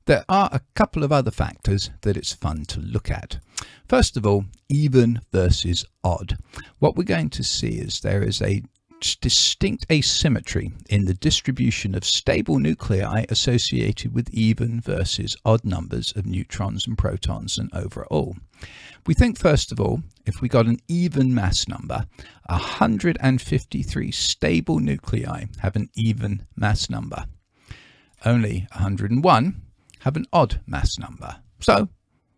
There are a couple of other factors that it's fun to look at. First of all, even versus odd. What we're going to see is there is a distinct asymmetry in the distribution of stable nuclei associated with even versus odd numbers of neutrons and protons and overall. We think, first of all, if we got an even mass number, 153 stable nuclei have an even mass number. Only 101 have an odd mass number. So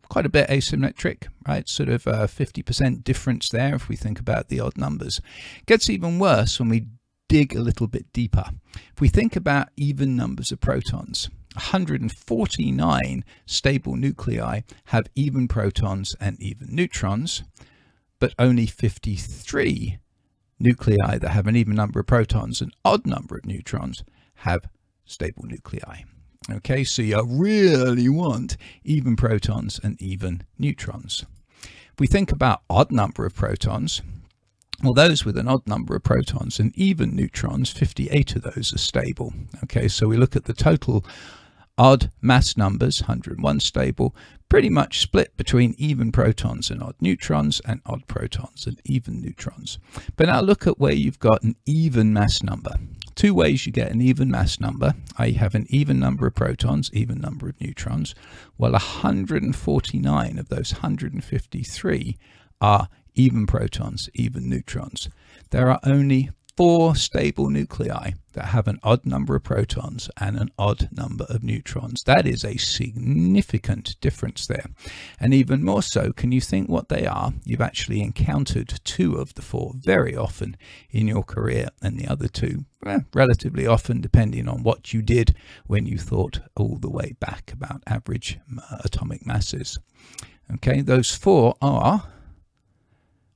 quite a bit asymmetric, right? Sort of a 50% difference there if we think about the odd numbers. It gets even worse when we dig a little bit deeper. If we think about even numbers of protons, 149 stable nuclei have even protons and even neutrons, but only 53 nuclei that have an even number of protons and odd number of neutrons have stable nuclei. Okay, so you really want even protons and even neutrons. If we think about odd number of protons, well, those with an odd number of protons and even neutrons, 58 of those are stable. Okay, so we look at the total odd mass numbers, 101 stable, pretty much split between even protons and odd neutrons and odd protons and even neutrons. But now look at where you've got an even mass number. Two ways you get an even mass number. I have an even number of protons, even number of neutrons. Well, 149 of those 153 are even protons, even neutrons. There are only 4 stable nuclei that have an odd number of protons and an odd number of neutrons. That is a significant difference there. And even more so, can you think what they are? You've actually encountered 2 of the 4 very often in your career, and the other 2 relatively often, depending on what you did when you thought all the way back about average atomic masses. Okay, those 4 are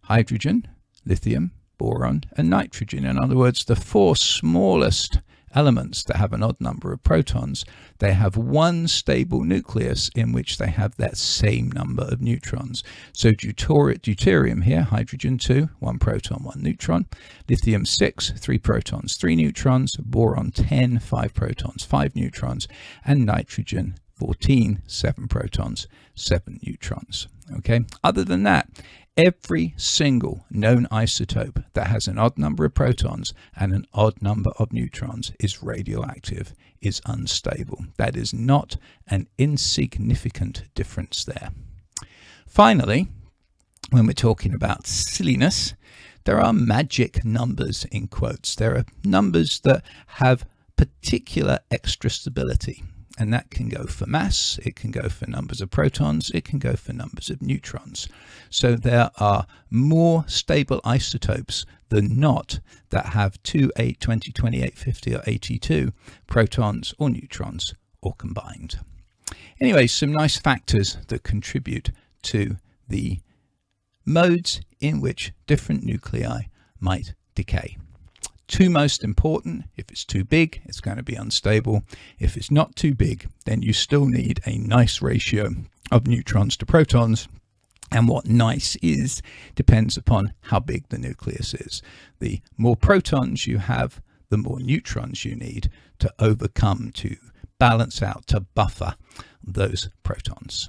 hydrogen, lithium, boron and nitrogen. In other words, the 4 smallest elements that have an odd number of protons, they have 1 stable nucleus in which they have that same number of neutrons. So deuterium here, hydrogen 2, 1 proton, 1 neutron, lithium 6, 3 protons, 3 neutrons, boron 10, 5 protons, 5 neutrons, and nitrogen 14, 7 protons, 7 neutrons. Okay, other than that, every single known isotope that has an odd number of protons and an odd number of neutrons is radioactive, is unstable. That is not an insignificant difference there. Finally, when we're talking about silliness, there are magic numbers in quotes. There are numbers that have particular extra stability. And that can go for mass, it can go for numbers of protons, it can go for numbers of neutrons. So there are more stable isotopes than not that have 2, 8, 20, 28, 50 or 82 protons or neutrons or combined. Anyway, some nice factors that contribute to the modes in which different nuclei might decay. 2 most important: if it's too big, it's going to be unstable. If it's not too big, then you still need a nice ratio of neutrons to protons. And what nice is depends upon how big the nucleus is. The more protons you have, the more neutrons you need to overcome, to balance out, to buffer those protons.